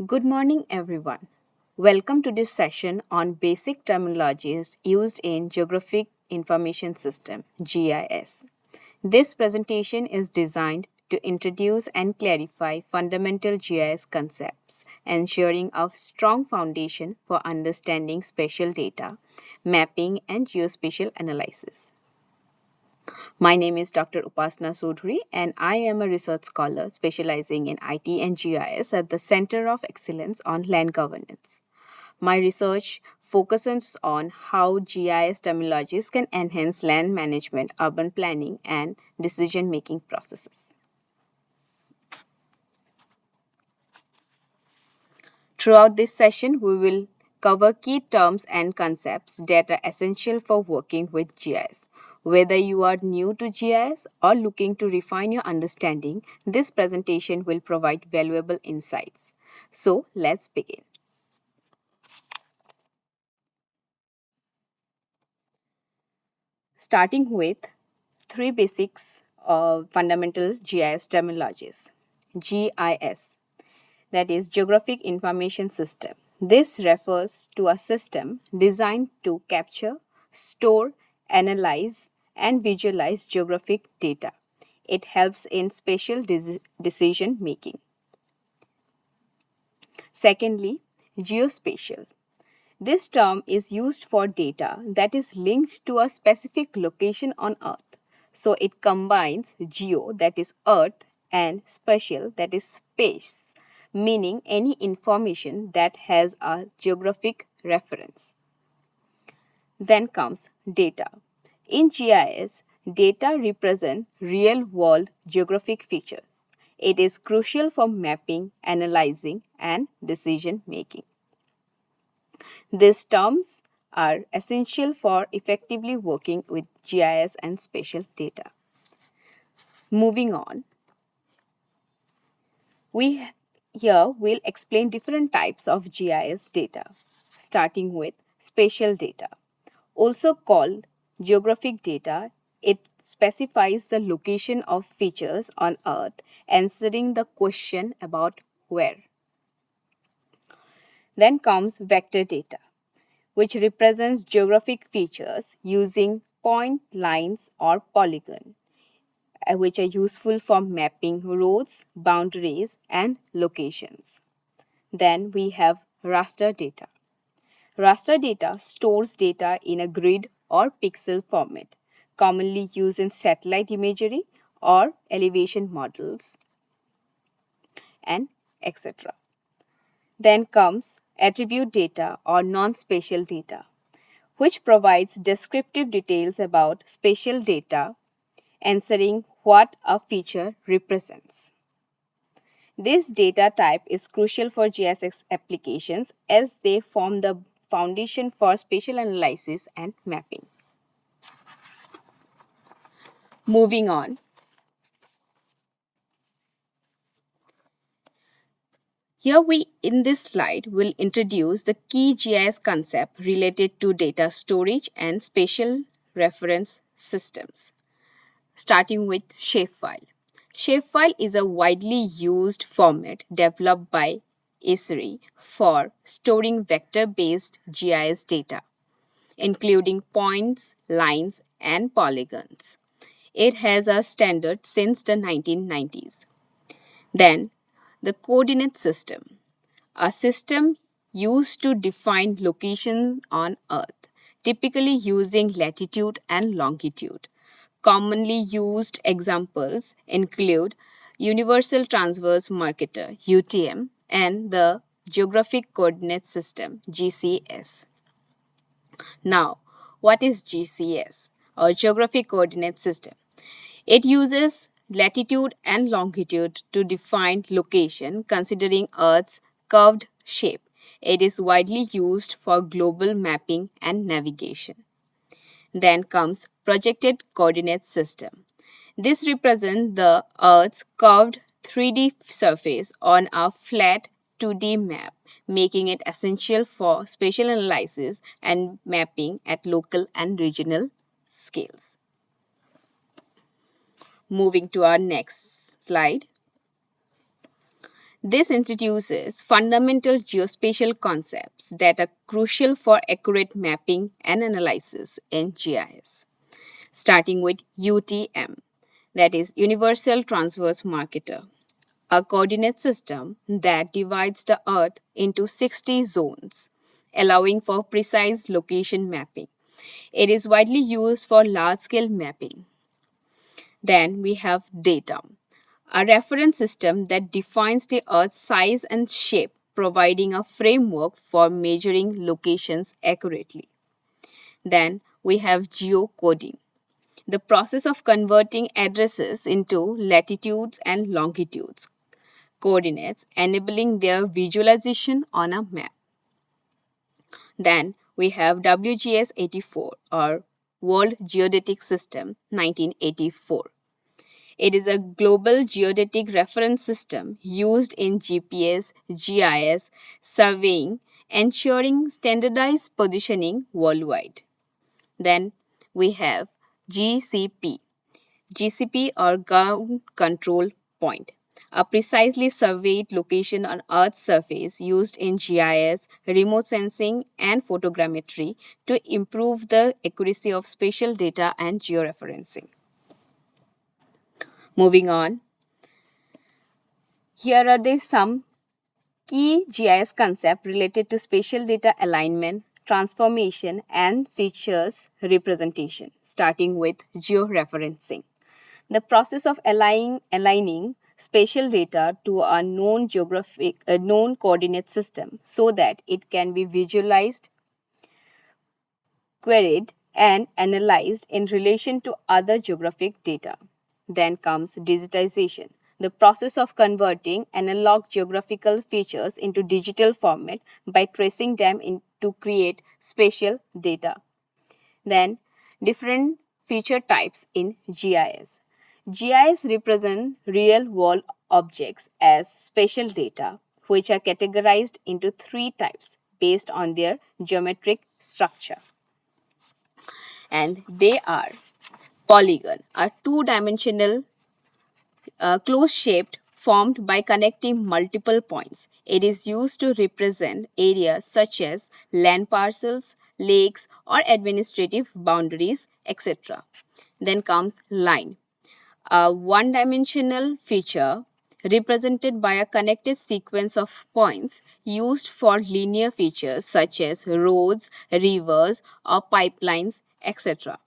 Good morning, everyone. Welcome to this session on basic terminologies used in Geographic Information System (GIS). This presentation is designed to introduce and clarify fundamental GIS concepts, ensuring a strong foundation for understanding spatial data, mapping, and geospatial analysis. My name is Dr. Upasana Sodhuri, and I am a research scholar specializing in IT and GIS at the Center of Excellence on Land Governance. My research focuses on how GIS terminologies can enhance land management, urban planning, and decision making processes. Throughout this session, we will cover key terms and concepts that are essential for working with GIS. Whether you are new to GIS or looking to refine your understanding, this presentation will provide valuable insights. So, let's begin. Starting with three basics of fundamental GIS terminologies. GIS, that is Geographic Information System. This refers to a system designed to capture, store, analyze, and visualize geographic data. It helps in spatial decision making. Secondly, geospatial. This term is used for data that is linked to a specific location on Earth. So it combines geo, that is Earth, and spatial, that is space, meaning any information that has a geographic reference. Then comes data. In GIS, data represent real-world geographic features. It is crucial for mapping, analyzing, and decision making. These terms are essential for effectively working with GIS and spatial data. Moving on, we here will explain different types of GIS data, starting with spatial data. Also called geographic data, it specifies the location of features on Earth, answering the question about where. Then comes vector data, which represents geographic features using point, lines, or polygon, which are useful for mapping roads, boundaries, and locations. Then we have raster data. Raster data stores data in a grid or pixel format, commonly used in satellite imagery or elevation models, and etc. Then comes attribute data or non-spatial data, which provides descriptive details about spatial data, answering what a feature represents. This data type is crucial for GIS applications as they form the foundation for spatial analysis and mapping. Moving on. Here in this slide will introduce the key GIS concept related to data storage and spatial reference systems. Starting with shapefile. Shapefile is a widely used format developed by Esri for storing vector-based GIS data, including points, lines, and polygons. It has a standard since the 1990s. Then, the coordinate system, a system used to define locations on Earth, typically using latitude and longitude. Commonly used examples include Universal Transverse Marketer (UTM) and the Geographic Coordinate System (GCS). Now, what is GCS or Geographic Coordinate System? It uses latitude and longitude to define location considering Earth's curved shape. It is widely used for global mapping and navigation. Then comes projected coordinate system. This represents the Earth's curved 3D surface on a flat 2D map, making it essential for spatial analysis and mapping at local and regional scales. Moving to our next slide. This introduces fundamental geospatial concepts that are crucial for accurate mapping and analysis in GIS, starting with UTM, that is Universal Transverse Marker, a coordinate system that divides the Earth into 60 zones, allowing for precise location mapping. It is widely used for large scale mapping. Then we have datum, a reference system that defines the Earth's size and shape, providing a framework for measuring locations accurately. Then we have geocoding, the process of converting addresses into latitudes and longitudes coordinates, enabling their visualization on a map. Then we have WGS 84 or World Geodetic System 1984. It is a global geodetic reference system used in GPS, GIS, surveying, ensuring standardized positioning worldwide. Then we have GCP, GCP or Ground Control Point, a precisely surveyed location on Earth's surface used in GIS, remote sensing, and photogrammetry to improve the accuracy of spatial data and georeferencing. Moving on, here are some key GIS concepts related to spatial data alignment, transformation, and features representation, starting with georeferencing. The process of aligning spatial data to a known coordinate system so that it can be visualized, queried, and analyzed in relation to other geographic data. Then comes digitization, the process of converting analog geographical features into digital format by tracing them to create spatial data. Then, different feature types in GIS. GIS represent real-world objects as spatial data, which are categorized into three types based on their geometric structure. And they are polygon, a two-dimensional close-shaped formed by connecting multiple points. It is used to represent areas such as land parcels, lakes, or administrative boundaries, etc. Then comes line, a one dimensional feature represented by a connected sequence of points used for linear features such as roads, rivers, or pipelines, etc.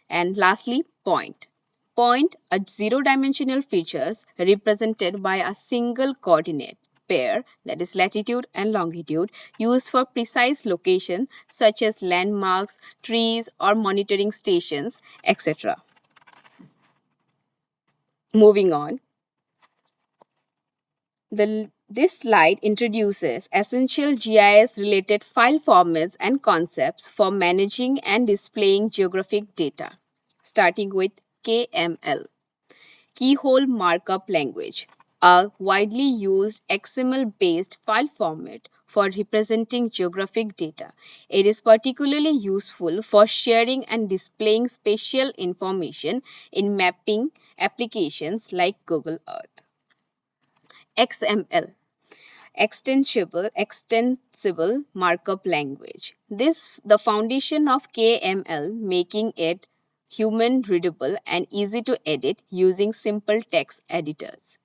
And lastly, point. Point, a zero-dimensional features represented by a single coordinate pair, that is latitude and longitude, used for precise location such as landmarks, trees, or monitoring stations, etc. Moving on, this slide introduces essential GIS related file formats and concepts for managing and displaying geographic data, starting with KML, Keyhole Markup Language, a widely used XML based file format for representing geographic data. It is particularly useful for sharing and displaying spatial information in mapping applications like Google Earth. XML, extensible markup language. This the foundation of KML, making it human readable and easy to edit using simple text editors.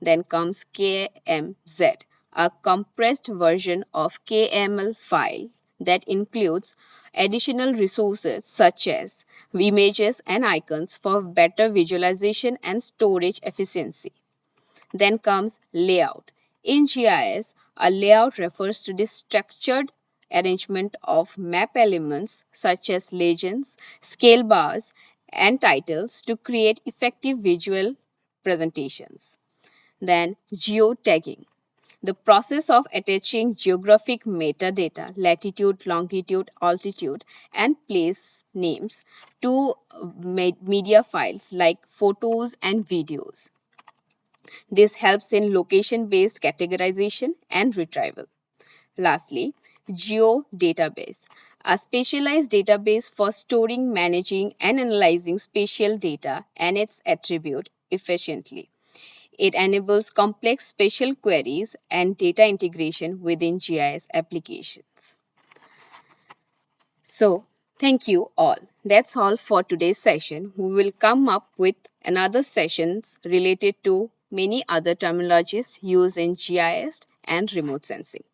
Then comes KMZ, a compressed version of KML file that includes additional resources such as images and icons for better visualization and storage efficiency. Then comes layout. In GIS, a layout refers to the structured arrangement of map elements such as legends, scale bars, and titles to create effective visual presentations. Then geotagging, the process of attaching geographic metadata, latitude, longitude, altitude, and place names to media files like photos and videos. This helps in location-based categorization and retrieval. Lastly, geodatabase, a specialized database for storing, managing, and analyzing spatial data and its attribute efficiently. It enables complex spatial queries and data integration within GIS applications. So, thank you all. That's all for today's session. We will come up with another sessions related to many other terminologies used in GIS and remote sensing.